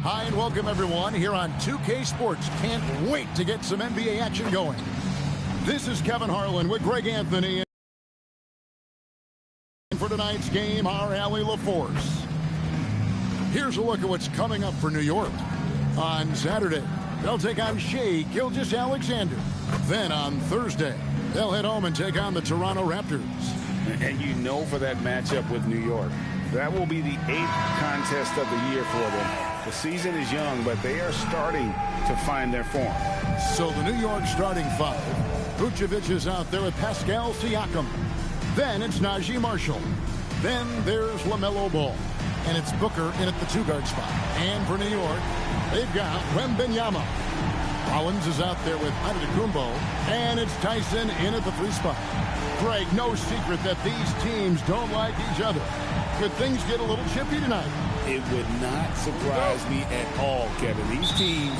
Hi and welcome everyone here on 2K Sports. Can't wait to get some NBA action going. This is Kevin Harlan with Greg Anthony. And for tonight's game, our Allie LaForce. Here's a look at what's coming up for New York. On Saturday, they'll take on Shea Gilgeous-Alexander. Then on Thursday, they'll head home and take on the Toronto Raptors. And you know for that matchup with New York, that will be the 8th contest of the year for them. The season is young, but they are starting to find their form. So the New York starting five. Vucevic is out there with Pascal Siakam. Then it's Najee Marshall. Then there's LaMelo Ball. And it's Booker in at the two-guard spot. And for New York, they've got Wembanyama. Rollins is out there with Maddencommunity. And it's Tyson in at the three spot. Greg, no secret that these teams don't like each other. Could things get a little chippy tonight? It would not surprise me at all, Kevin. These teams,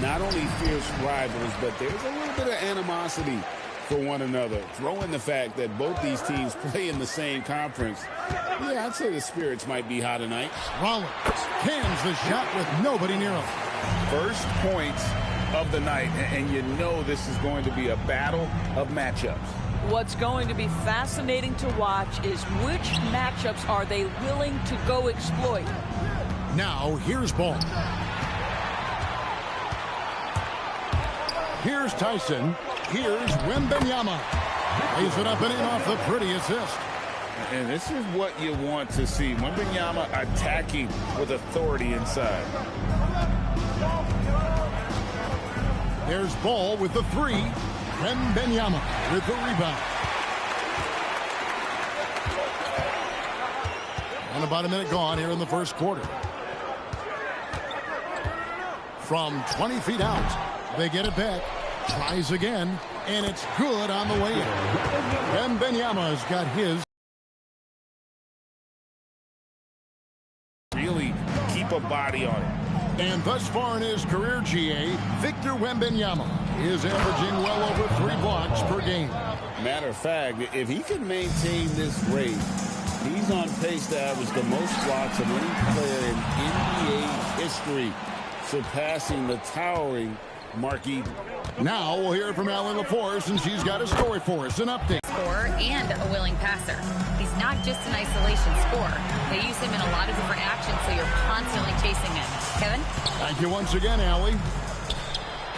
not only fierce rivals, but there's a little bit of animosity for one another. Throw in the fact that both these teams play in the same conference. Yeah, I'd say the spirits might be high tonight. Rollins cans the shot with nobody near him. First points of the night, and you know this is going to be a battle of matchups. What's going to be fascinating to watch is which matchups are they willing to go exploit. Now, here's Ball. Here's Tyson. Here's Wembanyama. Lays it up and in off the pretty assist. And this is what you want to see. Wembanyama attacking with authority inside. There's Ball with the three. Wembanyama with the rebound. And about a minute gone here in the first quarter. From 20 feet out, they get it back. Tries again, and it's good on the way in. Wembanyama's got his. Really keep a body on it. And thus far in his career, GA, Victor Wembanyama is averaging well over 3 blocks per game. Matter of fact, if he can maintain this rate, he's on pace to average the most blocks of any player in NBA history, surpassing the towering Mark Eaton. Now we'll hear from Allie LaForce, and she's got a story for us, an update. Scorer and a willing passer. He's not just an isolation scorer. They use him in a lot of different actions, so you're constantly chasing him. Kevin? Thank you once again, Allie.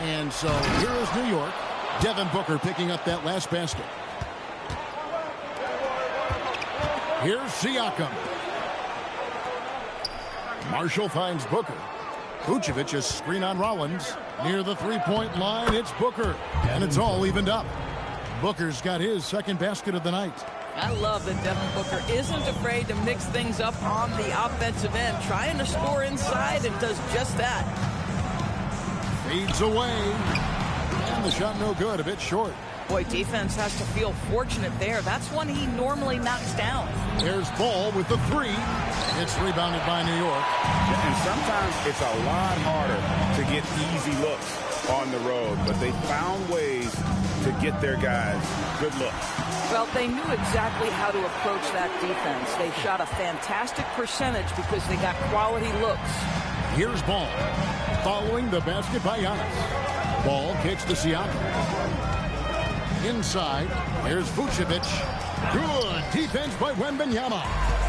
And so here is New York. Devin Booker picking up that last basket. Here's Siakam. Marshall finds Booker. Vucevic is screen on Rollins. Near the three-point line, it's Booker. And it's all evened up. Booker's got his second basket of the night. I love that Devin Booker isn't afraid to mix things up on the offensive end. Trying to score inside and does just that. Fades away. And the shot no good, a bit short. Boy, defense has to feel fortunate there. That's one he normally knocks down. There's Ball with the three. It's rebounded by New York. And sometimes it's a lot harder to get easy looks on the road, but they found ways to get their guys good looks. Well, they knew exactly how to approach that defense. They shot a fantastic percentage because they got quality looks. Here's Ball. Following the basket by Giannis. Ball kicks to Siakam. Inside, here's Vucevic. Good defense by Wembanyama.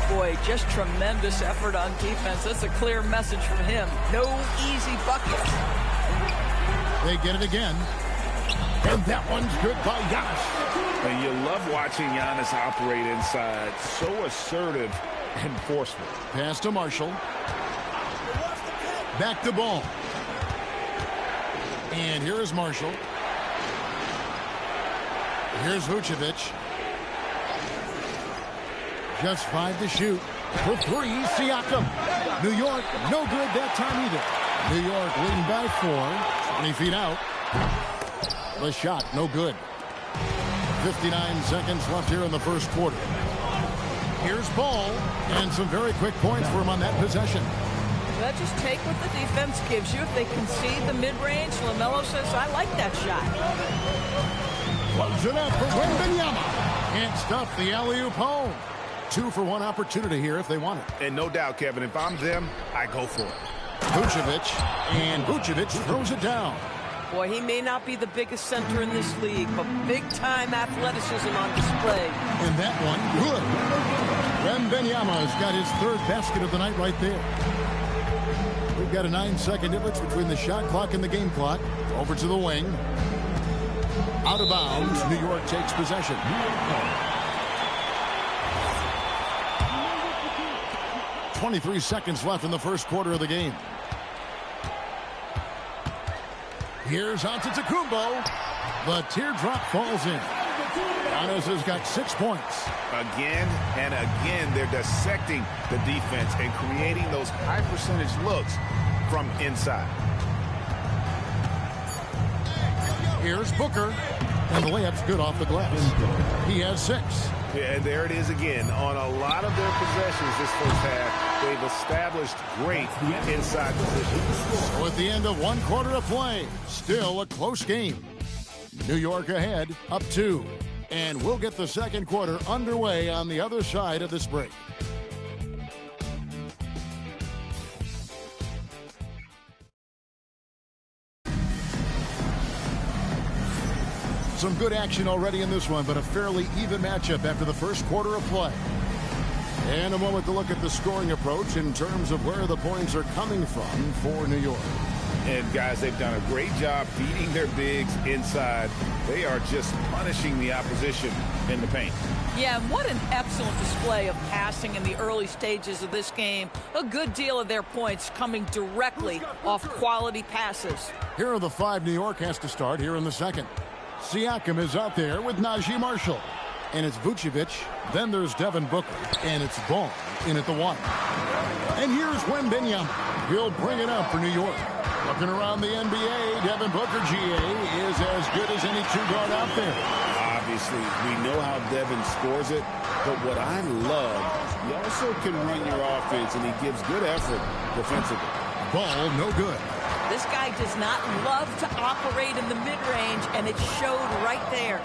Boy, just tremendous effort on defense. That's a clear message from him. No easy buckets. They get it again. And that one's good by Giannis. And you love watching Giannis operate inside. So assertive and forceful. Pass to Marshall. Back to Ball. And here is Marshall. Here's Vucevic. Just 5 to shoot. For 3, Siakam. New York, no good that time either. New York leading by 4. 20 feet out. The shot, no good. 59 seconds left here in the first quarter. Here's Ball. And some very quick points for him on that possession. Well, just take what the defense gives you. If they concede the mid-range, LaMelo says, I like that shot. Close it up for Wembanyama. Can't stop the alley-oop home. 2-for-1 opportunity here if they want it. And no doubt, Kevin, if I'm them, I go for it. Vucevic, and Vucevic throws it down. Boy, he may not be the biggest center in this league, but big-time athleticism on display. And that one, good. Wembanyama's got his third basket of the night right there. We've got a 9-second difference between the shot clock and the game clock. Over to the wing. Out of bounds, New York takes possession. 23 seconds left in the first quarter of the game. Here's Antetokounmpo. The teardrop falls in. Giannis has got 6 points. Again and again, they're dissecting the defense and creating those high percentage looks from inside. Here's Booker. And the layup's good off the glass. He has 6. Yeah, and there it is again. On a lot of their possessions this first half, they've established great inside positions. So at the end of 1 quarter of play, still a close game. New York ahead, up 2. And we'll get the second quarter underway on the other side of this break. Some good action already in this one, but a fairly even matchup after the first quarter of play. And a moment to look at the scoring approach in terms of where the points are coming from for New York. And, guys, they've done a great job feeding their bigs inside. They are just punishing the opposition in the paint. Yeah, what an excellent display of passing in the early stages of this game. A good deal of their points coming directly off quality passes. Here are the 5 New York has to start here in the second. Siakam is out there with Najee Marshall. And it's Vucevic. Then there's Devin Booker. And it's Ball in at the 1. And here's Wembanyama. He'll bring it up for New York. Looking around the NBA, Devin Booker, GA, is as good as any 2-guard out there. Obviously, we know how Devin scores it. But what I love, he also can run your offense, and he gives good effort defensively. Ball, no good. This guy does not love to operate in the mid-range, and it showed right there.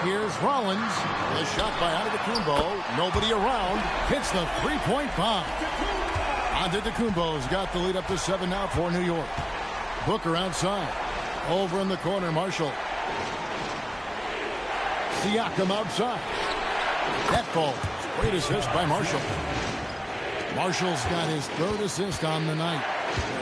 Here's Rollins. A shot by Antetokounmpo. Nobody around. Hits the 3-point bomb. Antetokounmpo's got the lead up to 7 now for New York. Booker outside. Over in the corner, Marshall. Siakam outside. That ball. Great assist by Marshall. Marshall's got his 3rd assist on the night.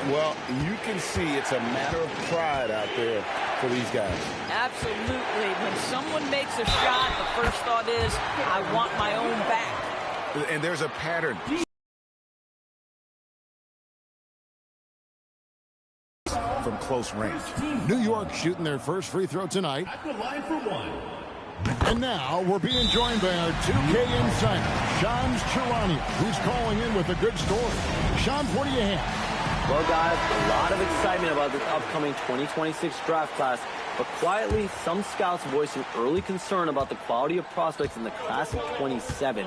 Well, you can see it's a matter of pride out there for these guys. Absolutely. When someone makes a shot, the first thought is, I want my own back. And there's a pattern. From close range. New York shooting their first free throw tonight. At the line for 1. And now we're being joined by our 2K insider, Shams Charania, who's calling in with a good story. Shams, what do you have? Well, guys, a lot of excitement about this upcoming 2026 draft class, but quietly, some scouts voicing early concern about the quality of prospects in the class of 27.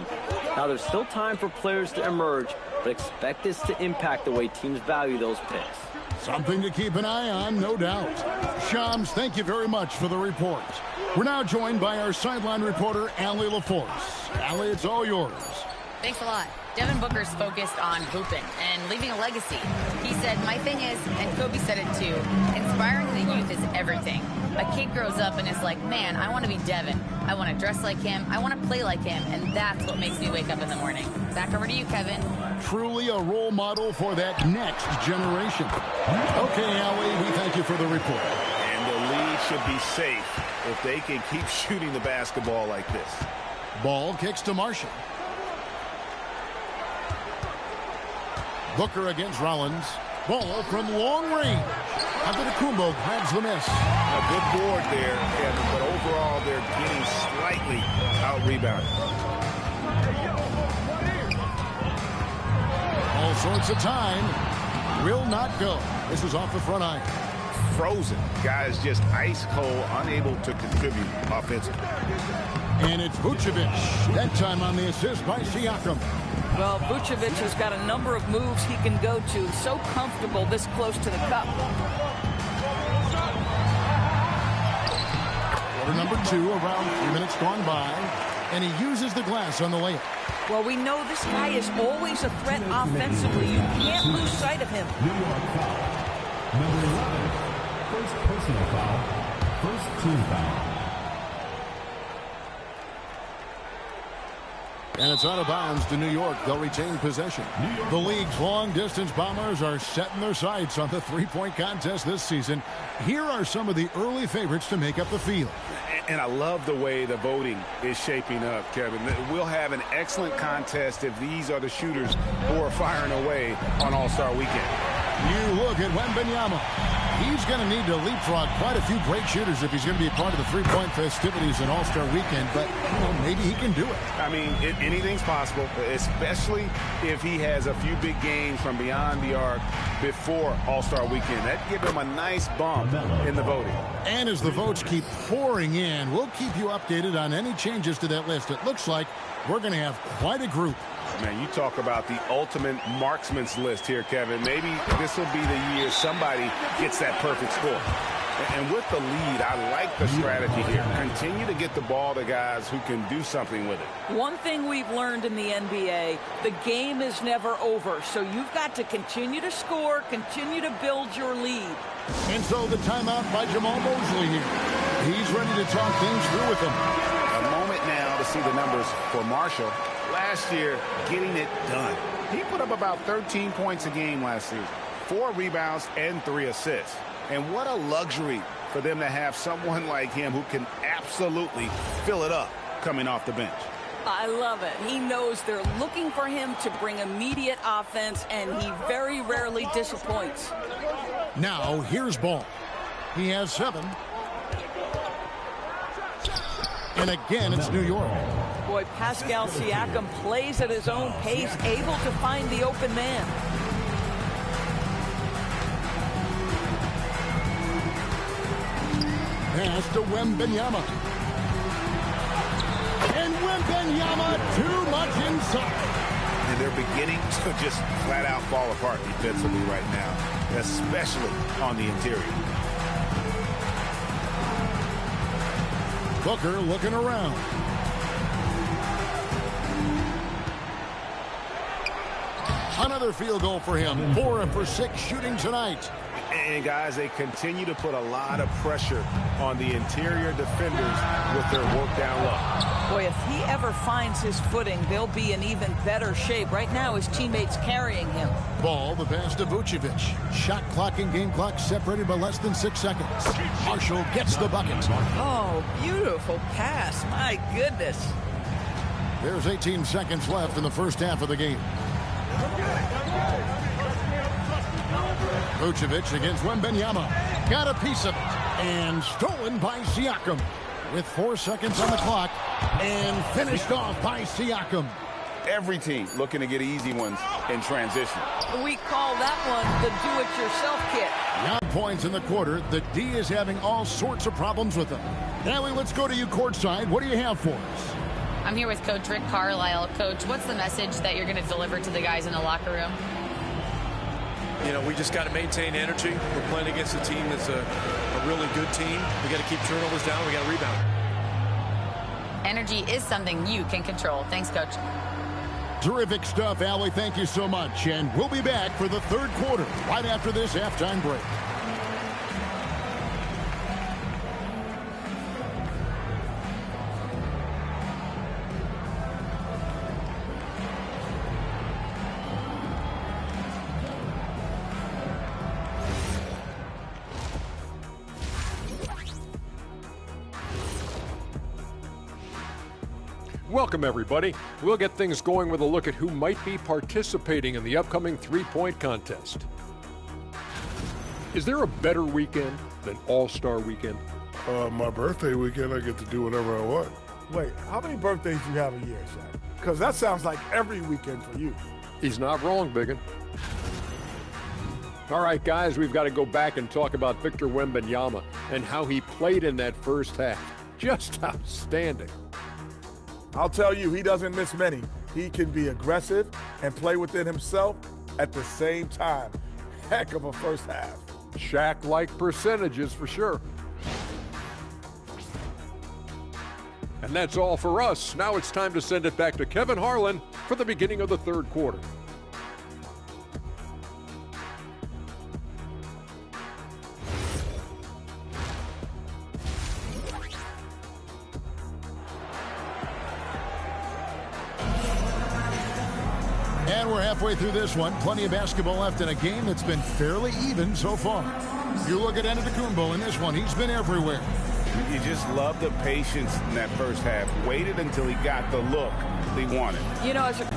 Now, there's still time for players to emerge, but expect this to impact the way teams value those picks. Something to keep an eye on, no doubt. Shams, thank you very much for the report. We're now joined by our sideline reporter, Allie LaForce. Allie, it's all yours. Thanks a lot. Devin Booker's focused on hooping and leaving a legacy. He said, my thing is, and Kobe said it too, inspiring the youth is everything. A kid grows up and is like, man, I want to be Devin. I want to dress like him. I want to play like him. And that's what makes me wake up in the morning. Back over to you, Kevin. Truly a role model for that next generation. Okay, Allie, we thank you for the report. And the league should be safe if they can keep shooting the basketball like this. Ball kicks to Marshall. Booker against Rollins. Ball from long range. Antetokounmpo grabs the miss. A good board there, Kevin, but overall they're getting slightly out-rebounded. All sorts of time. Will not go. This is off the front iron. Frozen. Guys just ice cold, unable to contribute offensively. And it's Vucevic. That time on the assist by Siakam. Well, Vucevic has got a number of moves he can go to. So comfortable this close to the cup. Quarter number 2, around 3 minutes gone by. and he uses the glass on the layup. Well, we know this guy is always a threat offensively. You can't lose sight of him. New York foul. Number 11. First personal foul. First team foul. And it's out of bounds to New York. They'll retain possession. The league's long-distance Bombers are setting their sights on the three-point contest this season. Here are some of the early favorites to make up the field. And I love the way the voting is shaping up, Kevin. We'll have an excellent contest if these are the shooters who are firing away on All-Star Weekend. You look at Wembanyama. He's going to need to leapfrog quite a few great shooters if he's going to be a part of the three-point festivities in All-Star Weekend, but maybe he can do it. I mean, anything's possible, especially if he has a few big games from beyond the arc before All-Star Weekend. That'd give him a nice bump in the voting. And as the votes keep pouring in, we'll keep you updated on any changes to that list. It looks like we're going to have quite a group. Man, you talk about the ultimate marksman's list here, Kevin. Maybe this will be the year somebody gets that perfect score. And with the lead, I like the strategy here. Continue to get the ball to guys who can do something with it. One thing we've learned in the NBA, the game is never over. So you've got to continue to score, continue to build your lead. And so the timeout by Jamal Mosley here. He's ready to talk things through with them. A moment now to see the numbers for Marshall. Last year, getting it done. He put up about 13 points a game last season, 4 rebounds and 3 assists. And what a luxury for them to have someone like him who can absolutely fill it up coming off the bench. I love it. He knows they're looking for him to bring immediate offense, and he very rarely disappoints. Now, here's Ball. He has 7. And again, it's New York. Boy, Pascal Siakam plays at his own pace, able to find the open man. Pass to Wembanyama. And Wembanyama too much inside. And they're beginning to just flat out fall apart defensively right now, especially on the interior. Booker looking around. Another field goal for him. 4 for 6 shooting tonight. And guys, they continue to put a lot of pressure on the interior defenders with their work down low. Boy, if he ever finds his footing, they'll be in even better shape. Right now, his teammates carrying him. Ball, the pass to Vucevic. Shot clock and game clock separated by less than 6 seconds. Marshall gets the bucket. Oh, beautiful pass. My goodness. There's 18 seconds left in the first half of the game. Vucevic against Wembanyama. Got a piece of it. And stolen by Siakam. With 4 seconds on the clock. And finished off by Siakam. Every team looking to get easy ones in transition. We call that one the do-it-yourself kit. 9 points in the quarter. The D is having all sorts of problems with them. Now let's go to you courtside. What do you have for us? I'm here with Coach Rick Carlisle. Coach, what's the message that you're going to deliver to the guys in the locker room? You know, we just got to maintain energy. We're playing against a team that's a really good team. We got to keep turnovers down. We got to rebound. Energy is something you can control. Thanks, Coach. Terrific stuff, Allie. Thank you so much. And we'll be back for the third quarter right after this halftime break. Welcome, everybody. We'll get things going with a look at who might be participating in the upcoming three-point contest. Is there a better weekend than All-Star Weekend? My birthday weekend, I get to do whatever I want. Wait, how many birthdays do you have a year, Shaq? Because that sounds like every weekend for you. He's not wrong, Biggin. All right, guys, we've got to go back and talk about Victor Wembanyama and how he played in that first half. Just outstanding. I'll tell you, he doesn't miss many. He can be aggressive and play within himself at the same time. Heck of a first half. Shaq-like percentages for sure. And that's all for us. Now it's time to send it back to Kevin Harlan for the beginning of the third quarter. And we're halfway through this one. Plenty of basketball left in a game that's been fairly even so far. You look at Maddencommunity in this one. He's been everywhere. You just love the patience in that first half. Waited until he got the look he wanted. You know, as a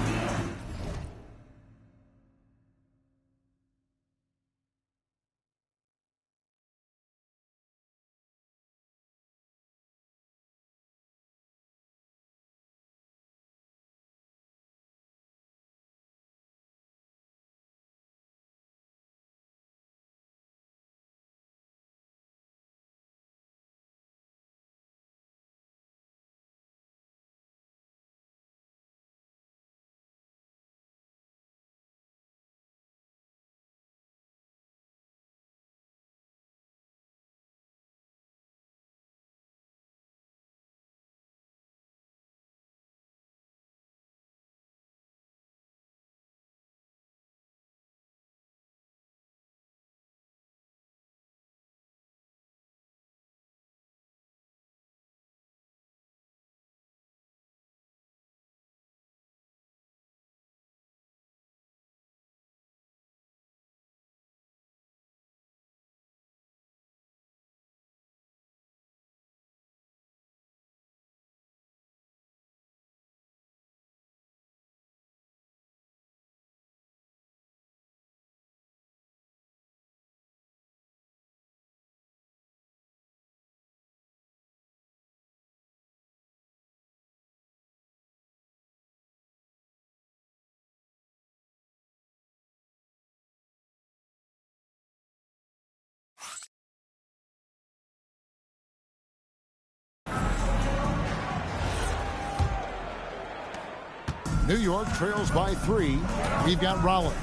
New York trails by 3. We've got Rollins.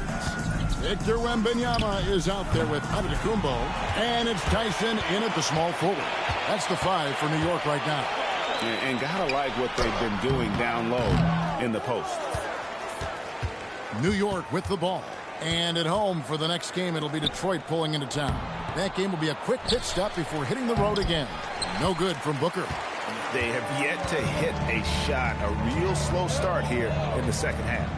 Victor Wembanyama is out there with Maddencommunity. And it's Tyson in at the small forward. That's the 5 for New York right now. And gotta like what they've been doing down low in the post. New York with the ball. And at home for the next game, it'll be Detroit pulling into town. That game will be a quick pit stop before hitting the road again. No good from Booker. They have yet to hit a shot, a real slow start here in the second half.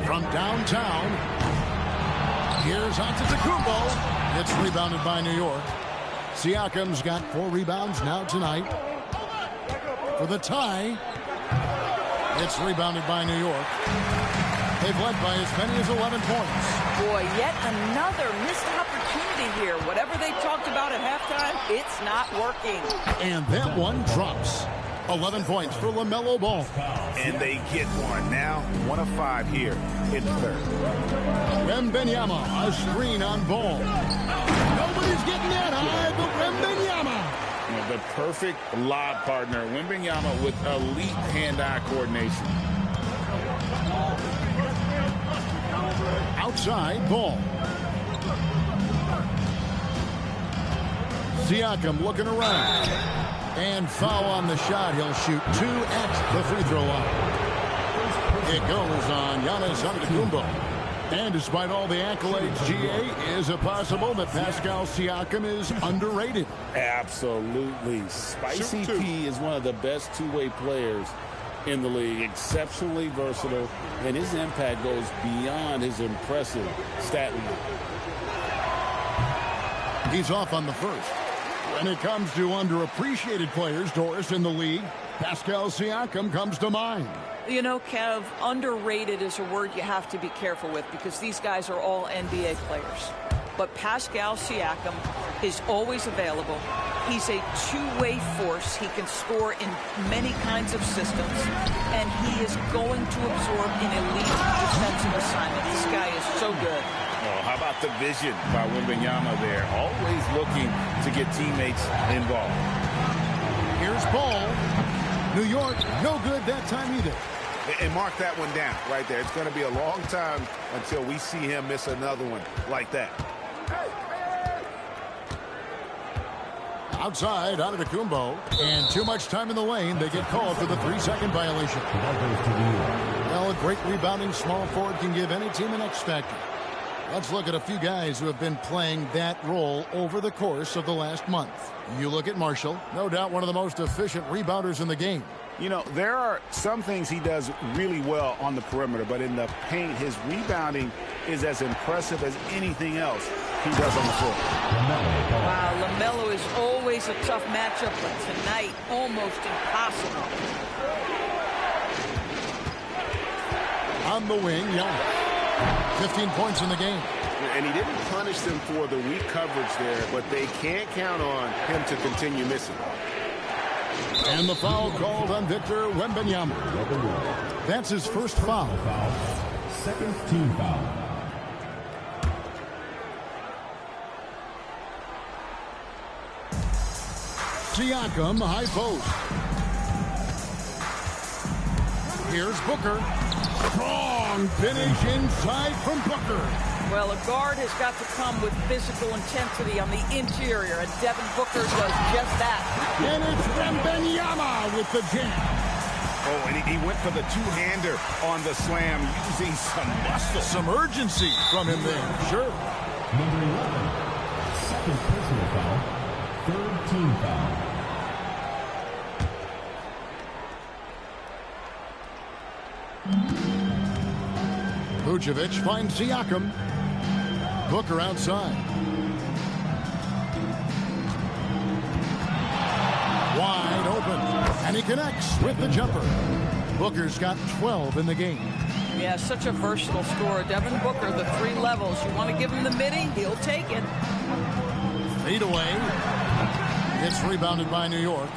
From downtown, here's Antetokounmpo. It's rebounded by New York. Siakam's got 4 rebounds now tonight. For the tie, it's rebounded by New York. They've led by as many as 11 points. boy, yet another missed opportunity here. Whatever they talked about at halftime, it's not working. And that one drops. 11 points for LaMelo Ball. And they get one. Now 1 of 5 here in the third. Wembanyama, a screen on Ball. Nobody's getting that high, but Wembanyama. The perfect lob partner. Wembanyama with elite hand-eye coordination. Outside, Ball. Siakam looking around. And foul on the shot. He'll shoot 2 at the free throw line. It goes on Giannis Antetokounmpo. And despite all the accolades, GA, is it possible that Pascal Siakam is underrated? Absolutely. Spicy P is one of the best two-way players in the league. Exceptionally versatile, and his impact goes beyond his impressive stat line. He's off on the first. When it comes to underappreciated players, Doris, in the league, Pascal Siakam comes to mind. You know, Kev, underrated is a word you have to be careful with because these guys are all NBA players. But Pascal Siakam is always available. He's a two-way force. He can score in many kinds of systems. And he is going to absorb an elite defensive assignment. This guy is so good. Oh, how about the vision by Wembanyama there? Always looking to get teammates involved. Here's Ball. New York, no good that time either. And mark that one down right there. It's going to be a long time until we see him miss another one like that. Outside, Maddencommunity, and too much time in the lane. They get called for the 3-second violation. Well, a great rebounding small forward can give any team an X factor. Let's look at a few guys who have been playing that role over the course of the last month. You look at Marshall, no doubt one of the most efficient rebounders in the game. You know, there are some things he does really well on the perimeter, but in the paint, his rebounding is as impressive as anything else he does on the floor. Wow, LaMelo is always a tough matchup, but tonight, almost impossible. On the wing, Giannis. 15 points in the game. And he didn't punish them for the weak coverage there, but they can't count on him to continue missing. And the foul called on Victor Wembanyama. That's his first foul. Second team foul. Siakam, high post. Here's Booker. Strong finish inside from Booker. Well, a guard has got to come with physical intensity on the interior, and Devin Booker does just that. And it's Wembanyama with the jam. Oh, and he went for the two-hander on the slam, using some muscle. Some urgency from him there, sure. Number 11, second personal foul, third team foul. Vucevic finds Siakam. Booker outside. Wide open. And he connects with the jumper. Booker's got 12 in the game. Yeah, such a versatile scorer. Devin Booker, the 3 levels. You want to give him the midi, he'll take it. Feed away. It's rebounded by New York.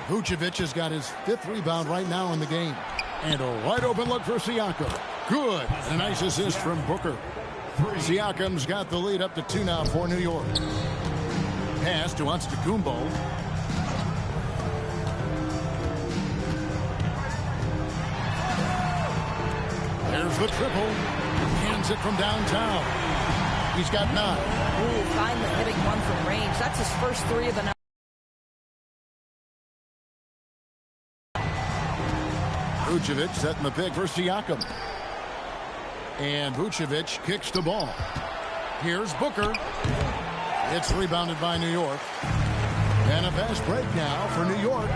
Vucevic has got his 5th rebound right now in the game. And a wide open look for Siakam. Good. And a nice assist from Booker. Siakam's got the lead up to 2 now for New York. Pass to Maddencommunity. There's the triple. Hands it from downtown. He's got 9. Ooh, finally hitting one from range. That's his first 3 of the night. Vucevic setting the pick for Siakam. And Vucevic kicks the ball. Here's Booker. It's rebounded by New York. And a fast break now for New York.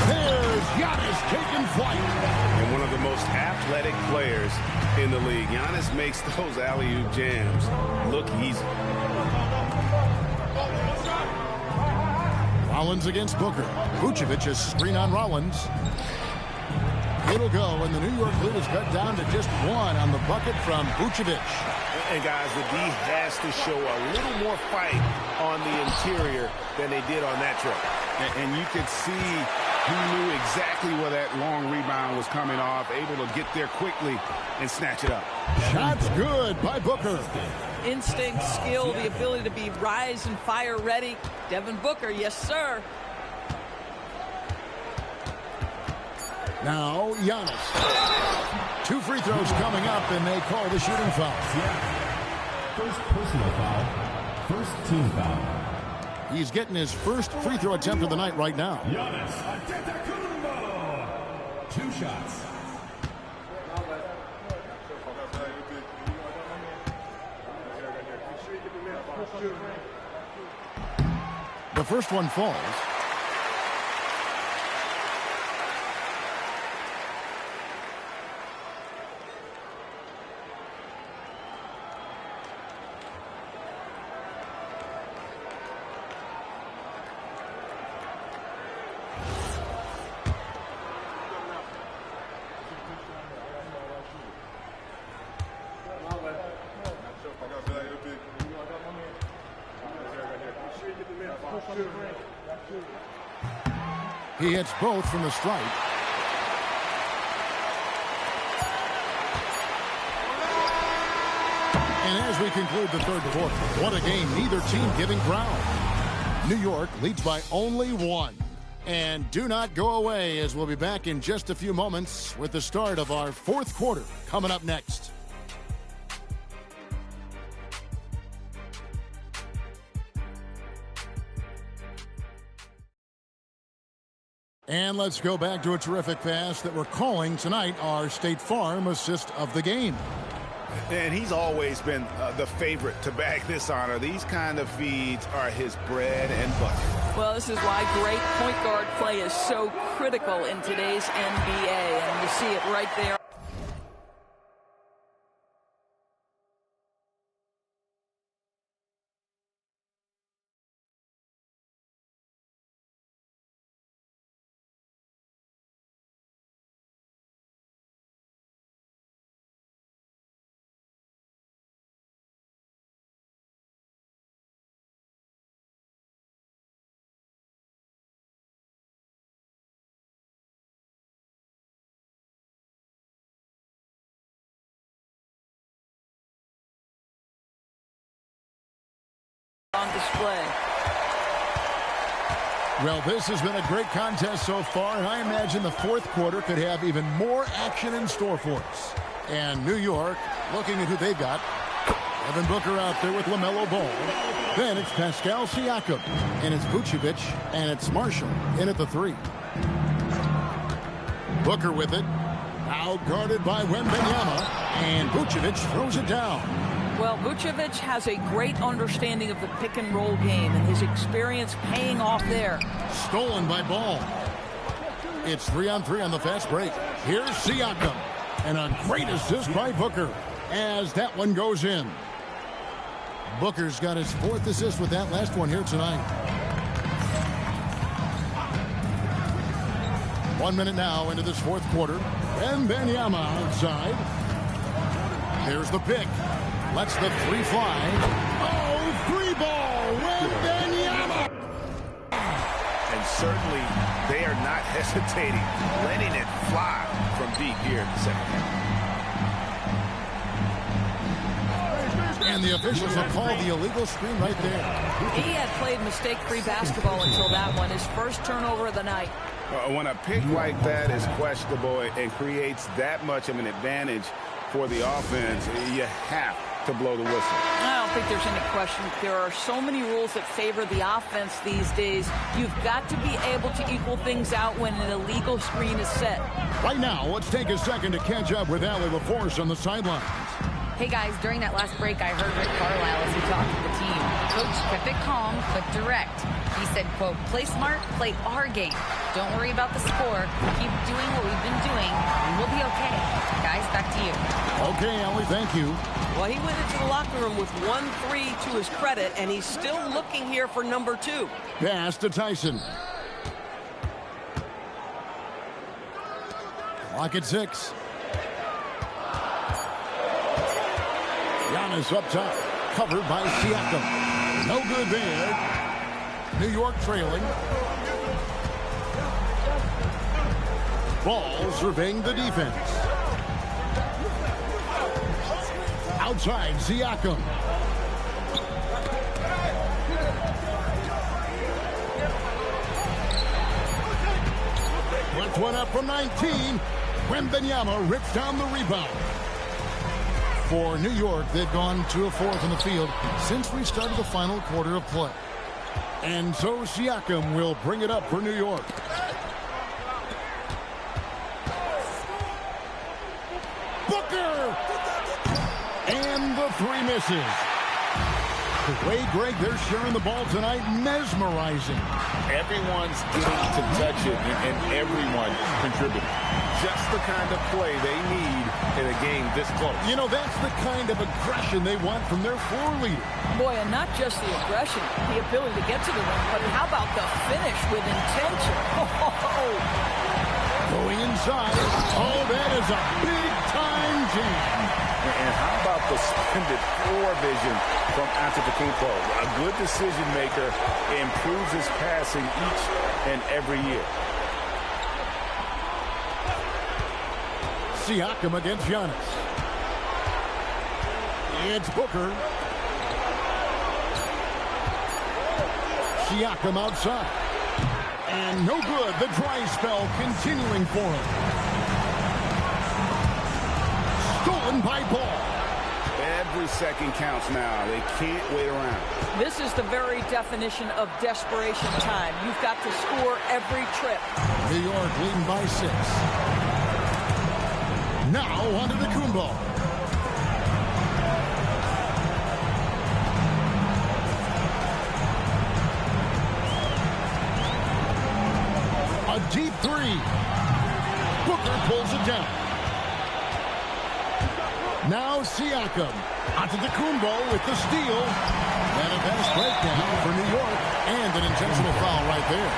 There's Giannis taking flight. And one of the most athletic players in the league. Giannis makes those alley-oop jams look easy. Rollins against Booker. Vucevic is screen on Rollins. It'll go, and the New York lead is cut down to just 1 on the bucket from Vucevic. And guys, the D has to show a little more fight on the interior than they did on that trip. And you could see he knew exactly where that long rebound was coming off, able to get there quickly and snatch it up. Shot's good by Booker. Instinct, skill, the ability to be rise and fire ready. Devin Booker, yes, sir. Now, Giannis. 2 free throws coming up, and they call the shooting foul. First personal foul, first team foul. He's getting his first free throw attempt of the night right now. Giannis Antetokounmpo. 2 shots. The first one falls. He hits both from the stripe. And as we conclude the third quarter, what a game, neither team giving ground. New York leads by only 1. And do not go away, as we'll be back in just a few moments with the start of our 4th quarter coming up next. And let's go back to a terrific pass that we're calling tonight our State Farm assist of the game. And he's always been the favorite to bag this honor. These kind of feeds are his bread and butter. Well, this is why great point guard play is so critical in today's NBA, and you see it right there. On display. Well, this has been a great contest so far, and I imagine the fourth quarter could have even more action in store for us. And New York, looking at who they've got. Devin Booker out there with LaMelo Ball. Then it's Pascal Siakam, and it's Vucevic, and it's Marshall in at the 3. Booker with it. Out guarded by Wembanyama, and Vucevic throws it down. Well, Vucevic has a great understanding of the pick-and-roll game, and his experience paying off there. Stolen by Ball. It's 3-on-3 on the fast break. Here's Siakam, and a great assist by Booker as that one goes in. Booker's got his 4th assist with that last one here tonight. 1 minute now into this fourth quarter. Wembanyama outside. Here's the pick. Lets the 3 fly. Oh, 3-ball. Wembanyama. And certainly they are not hesitating, letting it fly from deep here in the second half. And the officials have called the illegal screen right there. He had played mistake-free basketball until that one. His first turnover of the night. When a pick like that is questionable and creates that much of an advantage for the offense, you have to blow the whistle. I don't think there's any question. There are so many rules that favor the offense these days. You've got to be able to equal things out when an illegal screen is set. Right now, let's take a second to catch up with Allie LaForce on the sidelines. Hey guys, during that last break, I heard Rick Carlisle as he talked to the team. Coach kept it calm, but direct. He said, quote, play smart, play our game. Don't worry about the score. Keep doing what we've been doing, and we'll be okay. Guys, back to you. Okay, Allie, thank you. Well, he went into the locker room with 1-3 to his credit, and he's still looking here for number 2. Pass to Tyson. Clock at 6. Giannis up top, covered by Siakam. No good there. New York trailing. Ball surveying the defense. Outside, Siakam. Puts one up from 19. Wembanyama rips down the rebound. For New York, they've gone 2 of 4 in the field since we started the final quarter of play. And so Siakam will bring it up for New York. Booker! And the 3 misses. The way, Greg, they're sharing the ball tonight, mesmerizing. Everyone's getting to touch it, and everyone contributing. Just the kind of play they need in a game this close. You know, that's the kind of aggression they want from their floor leader. Boy, and not just the aggression, the ability to get to the rim, but how about the finish with intention? Going inside. Oh, that is a big-time jam. And how about the splendid floor vision from Antetokounmpo? A good decision maker, improves his passing each and every year. Siakam against Giannis. It's Booker. Siakam outside. And no good. The dry spell continuing for him. Stolen by Ball. Every second counts now. They can't wait around. This is the very definition of desperation time. You've got to score every trip. New York leading by 6. Now on to Kumbo. A deep 3. Booker pulls it down. Now Siakam onto Kumbo with the steal. And a fast breakdown for New York. And an intentional foul right there.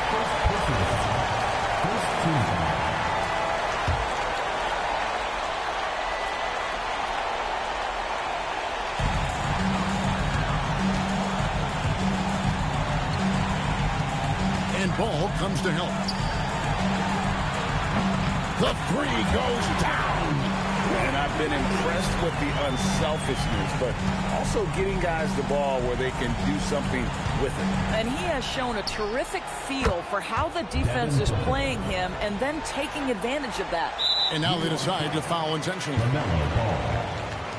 And ball comes to help. The 3 goes down. And I've been impressed with the unselfishness, but also getting guys the ball where they can do something with it. And he has shown a terrific feel for how the defense is playing him and then taking advantage of that. And now they decide to foul intentionally.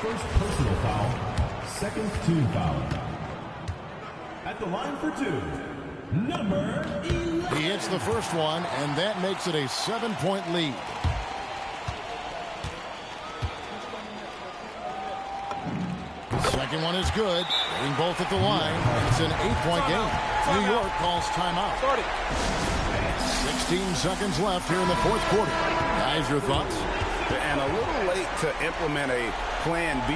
First personal foul, second team foul. At the line for 2, number 11. He hits the first one, and that makes it a 7-point lead. Second one is good. Hitting both at the line. It's an 8-point game. New York calls timeout. 16 seconds left here in the fourth quarter. Guys, your thoughts? And a little late to implement a plan B.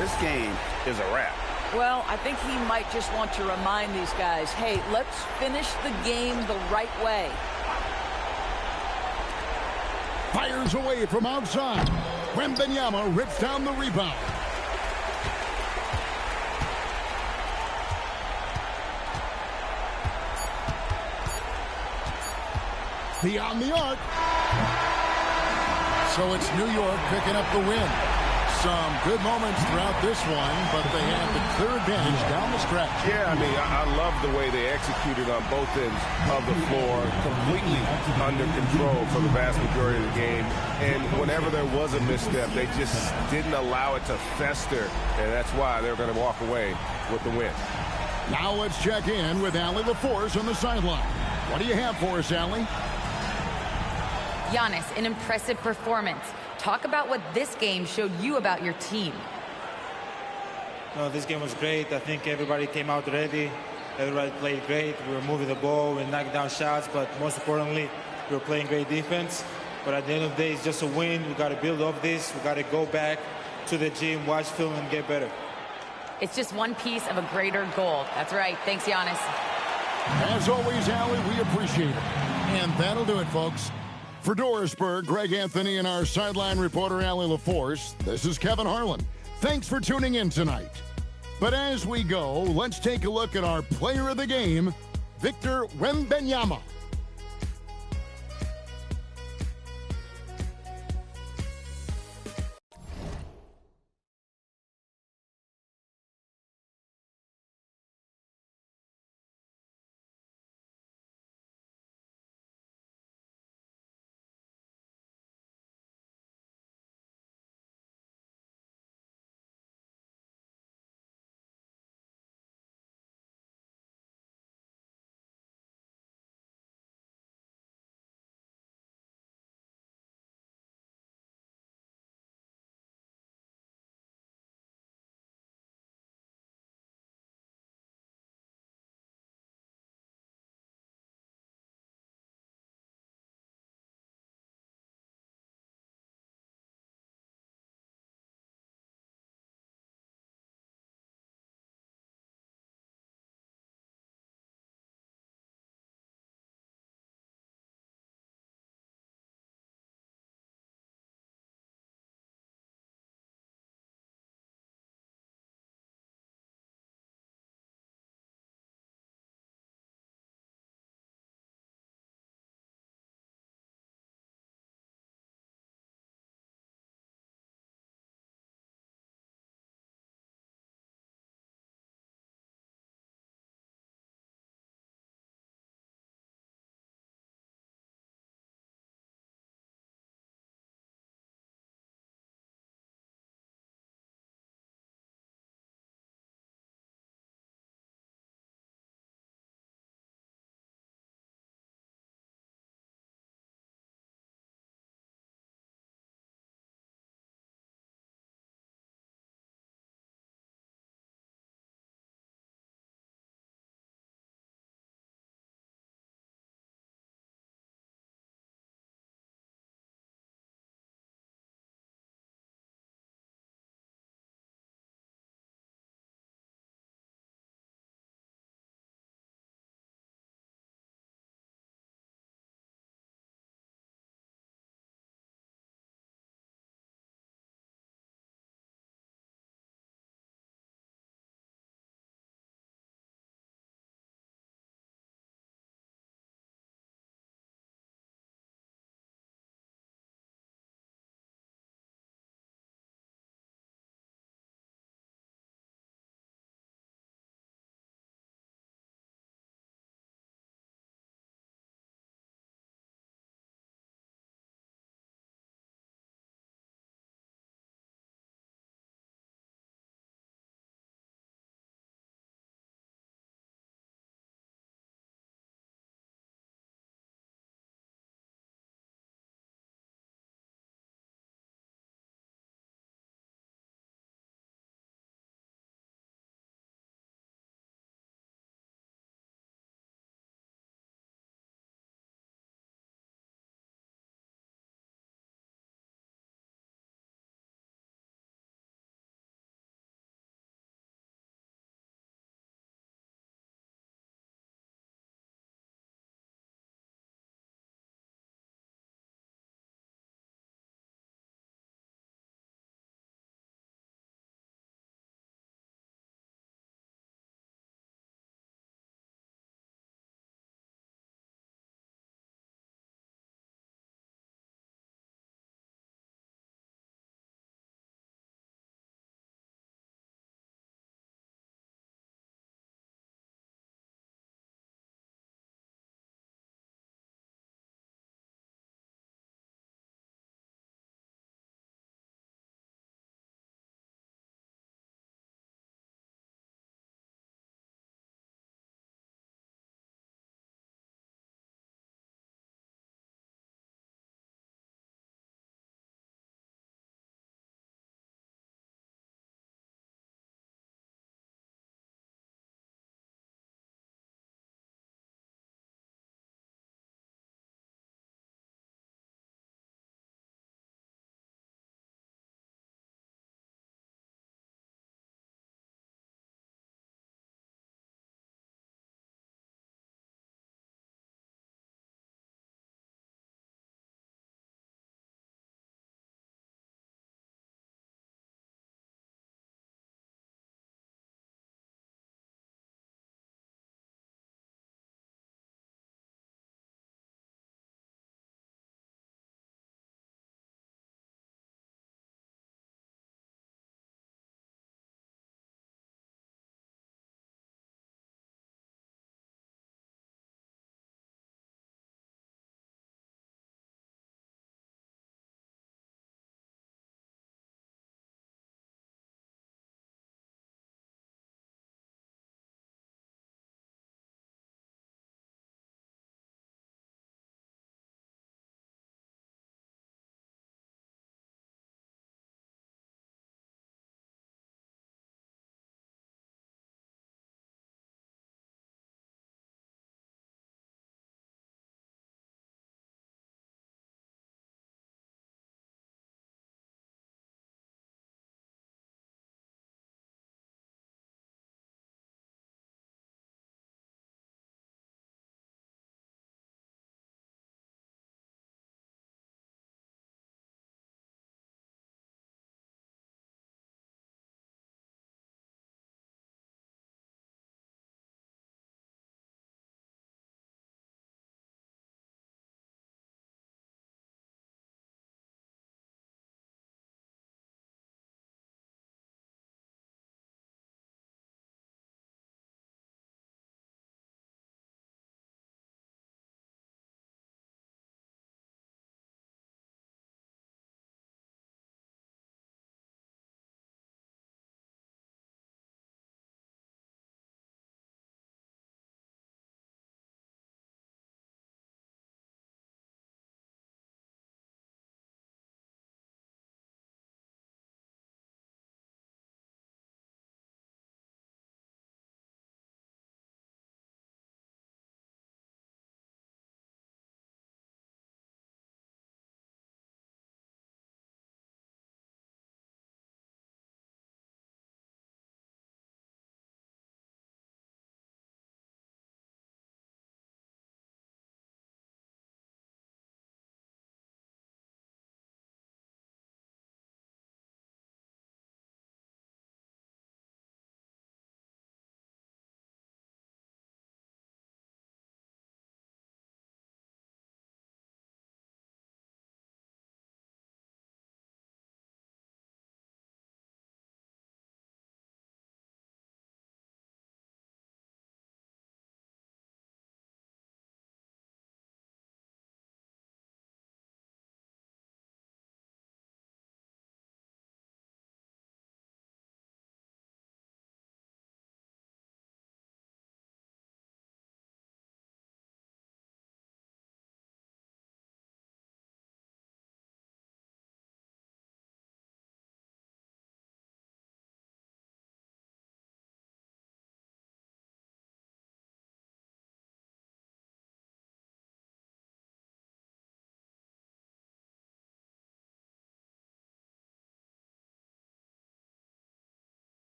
This game is a wrap. Well, I think he might just want to remind these guys, hey, let's finish the game the right way. Fires away from outside. Wembanyama rips down the rebound. Beyond the arc. So it's New York picking up the win. Some good moments throughout this one, but they had the clear advantage down the stretch. Yeah, I mean, I love the way they executed on both ends of the floor, completely under control for the vast majority of the game. And whenever there was a misstep, they just didn't allow it to fester, and that's why they're going to walk away with the win. Now let's check in with Allie LaForce on the sideline. What do you have for us, Allie? Giannis, an impressive performance. Talk about what this game showed you about your team. No, this game was great. I think everybody came out ready. Everybody played great. We were moving the ball, we knocked down shots, but most importantly, we were playing great defense. But at the end of the day, it's just a win. We got to build off this. We got to go back to the gym, watch film, and get better. It's just one piece of a greater goal. That's right. Thanks, Giannis. As always, Allie, we appreciate it. And that'll do it, folks. For Dorisburg, Greg Anthony, and our sideline reporter, Allie LaForce, this is Kevin Harlan. Thanks for tuning in tonight. But as we go, let's take a look at our player of the game, Victor Wembanyama.